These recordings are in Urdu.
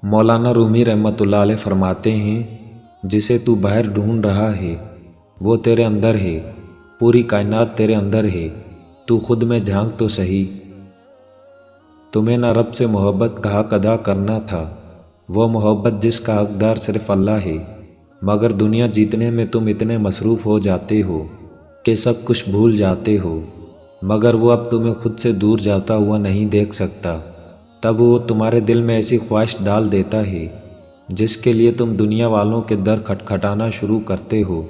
مولانا رومی رحمۃ اللہ علیہ فرماتے ہیں، جسے تو باہر ڈھونڈ رہا ہے وہ تیرے اندر ہے، پوری کائنات تیرے اندر ہے، تو خود میں جھانک تو صحیح۔ تمہیں نہ رب سے محبت کا حق ادا کرنا تھا، وہ محبت جس کا حقدار صرف اللہ ہے، مگر دنیا جیتنے میں تم اتنے مصروف ہو جاتے ہو کہ سب کچھ بھول جاتے ہو، مگر وہ اب تمہیں خود سے دور جاتا ہوا نہیں دیکھ سکتا۔ تب وہ تمہارے دل میں ایسی خواہش ڈال دیتا ہے جس کے لیے تم دنیا والوں کے در کھٹکھٹانا شروع کرتے ہو،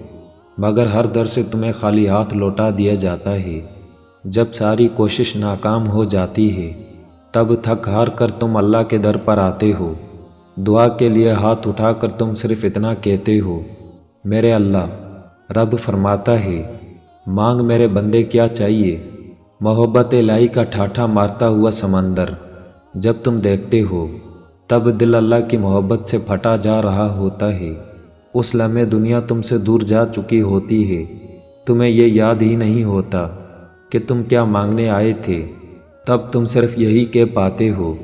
مگر ہر در سے تمہیں خالی ہاتھ لوٹا دیا جاتا ہے۔ جب ساری کوشش ناکام ہو جاتی ہے تب تھک ہار کر تم اللہ کے در پر آتے ہو، دعا کے لیے ہاتھ اٹھا کر تم صرف اتنا کہتے ہو، میرے اللہ۔ رب فرماتا ہے، مانگ میرے بندے کیا چاہیے۔ محبت الہی کا ٹھاٹھا مارتا ہوا سمندر جب تم دیکھتے ہو تب دل اللہ کی محبت سے پھٹا جا رہا ہوتا ہے۔ اس لمحے دنیا تم سے دور جا چکی ہوتی ہے، تمہیں یہ یاد ہی نہیں ہوتا کہ تم کیا مانگنے آئے تھے، تب تم صرف یہی کہہ پاتے ہو،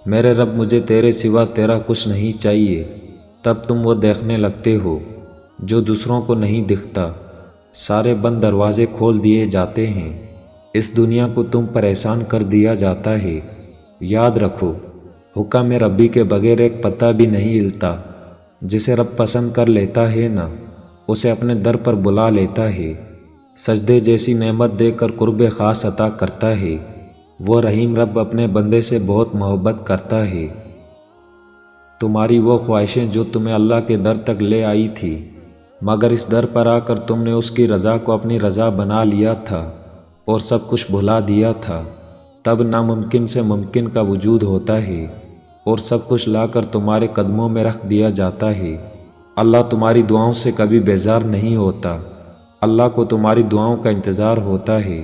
میرے رب مجھے تیرے سوا تیرا کچھ نہیں چاہیے۔ تب تم وہ دیکھنے لگتے ہو جو دوسروں کو نہیں دکھتا، سارے بند دروازے کھول دیے جاتے ہیں، اس دنیا کو تم پر احسان کر دیا جاتا ہے۔ یاد رکھو، حکم ربی کے بغیر ایک پتا بھی نہیں ہلتا، جسے رب پسند کر لیتا ہے نا اسے اپنے در پر بلا لیتا ہے، سجدے جیسی نعمت دے کر قرب خاص عطا کرتا ہے۔ وہ رحیم رب اپنے بندے سے بہت محبت کرتا ہے۔ تمہاری وہ خواہشیں جو تمہیں اللہ کے در تک لے آئی تھی، مگر اس در پر آ کر تم نے اس کی رضا کو اپنی رضا بنا لیا تھا اور سب کچھ بھلا دیا تھا، تب ناممکن سے ممکن کا وجود ہوتا ہے اور سب کچھ لا کر تمہارے قدموں میں رکھ دیا جاتا ہے۔ اللہ تمہاری دعاؤں سے کبھی بیزار نہیں ہوتا، اللہ کو تمہاری دعاؤں کا انتظار ہوتا ہے۔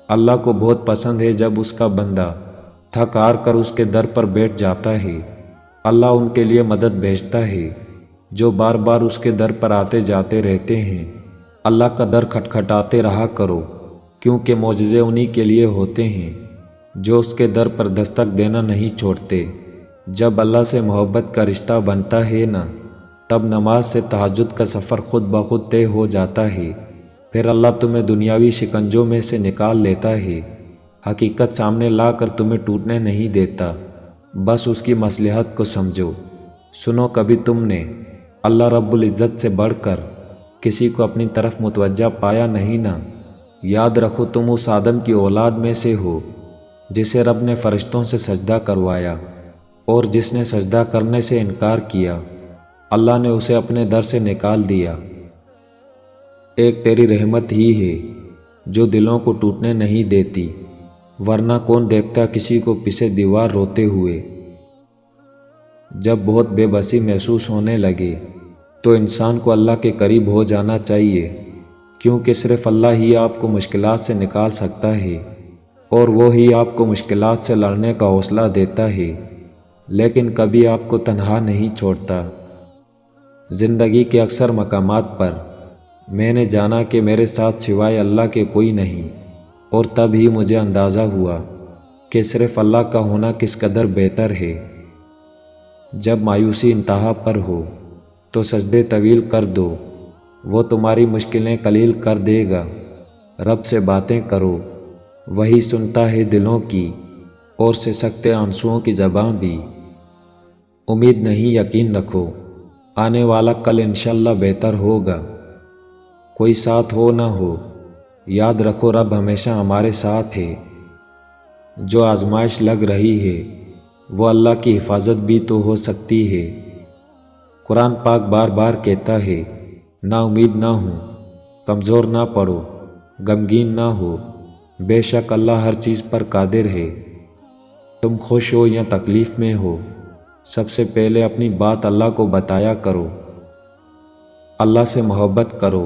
اللہ کو بہت پسند ہے جب اس کا بندہ تھک ہار کر اس کے در پر بیٹھ جاتا ہے۔ اللہ ان کے لیے مدد بھیجتا ہے جو بار بار اس کے در پر آتے جاتے رہتے ہیں۔ اللہ کا در کھٹکھٹاتے رہا کرو، کیونکہ معجزے انہی کے لیے ہوتے ہیں جو اس کے در پر دستک دینا نہیں چھوڑتے۔ جب اللہ سے محبت کا رشتہ بنتا ہے نا تب نماز سے تہجد کا سفر خود بخود طے ہو جاتا ہے، پھر اللہ تمہیں دنیاوی شکنجوں میں سے نکال لیتا ہے، حقیقت سامنے لا کر تمہیں ٹوٹنے نہیں دیتا، بس اس کی مصلحت کو سمجھو۔ سنو، کبھی تم نے اللہ رب العزت سے بڑھ کر کسی کو اپنی طرف متوجہ پایا نہیں نا؟ یاد رکھو، تم اس آدم کی اولاد میں سے ہو جسے رب نے فرشتوں سے سجدہ کروایا، اور جس نے سجدہ کرنے سے انکار کیا اللہ نے اسے اپنے در سے نکال دیا۔ ایک تیری رحمت ہی ہے جو دلوں کو ٹوٹنے نہیں دیتی، ورنہ کون دیکھتا کسی کو پسے دیوار روتے ہوئے۔ جب بہت بے بسی محسوس ہونے لگے تو انسان کو اللہ کے قریب ہو جانا چاہیے، کیونکہ صرف اللہ ہی آپ کو مشکلات سے نکال سکتا ہے اور وہ ہی آپ کو مشکلات سے لڑنے کا حوصلہ دیتا ہے، لیکن کبھی آپ کو تنہا نہیں چھوڑتا۔ زندگی کے اکثر مقامات پر میں نے جانا کہ میرے ساتھ سوائے اللہ کے کوئی نہیں، اور تب ہی مجھے اندازہ ہوا کہ صرف اللہ کا ہونا کس قدر بہتر ہے۔ جب مایوسی انتہا پر ہو تو سجدے طویل کر دو، وہ تمہاری مشکلیں قلیل کر دے گا۔ رب سے باتیں کرو، وہی سنتا ہے دلوں کی اور سسکتے آنسوؤں کی زباں بھی۔ امید نہیں، یقین رکھو، آنے والا کل انشاءاللہ بہتر ہوگا۔ کوئی ساتھ ہو نہ ہو، یاد رکھو رب ہمیشہ ہمارے ساتھ ہے۔ جو آزمائش لگ رہی ہے وہ اللہ کی حفاظت بھی تو ہو سکتی ہے۔ قرآن پاک بار بار کہتا ہے، نا امید نہ ہو، کمزور نہ پڑو، غمگین نہ ہو، بے شک اللہ ہر چیز پر قادر ہے۔ تم خوش ہو یا تکلیف میں ہو، سب سے پہلے اپنی بات اللہ کو بتایا کرو۔ اللہ سے محبت کرو۔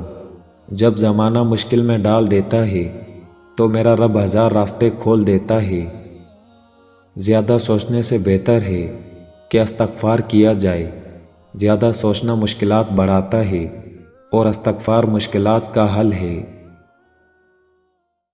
جب زمانہ مشکل میں ڈال دیتا ہے تو میرا رب ہزار راستے کھول دیتا ہے۔ زیادہ سوچنے سے بہتر ہے کہ استغفار کیا جائے۔ زیادہ سوچنا مشکلات بڑھاتا ہے اور استغفار مشکلات کا حل ہے۔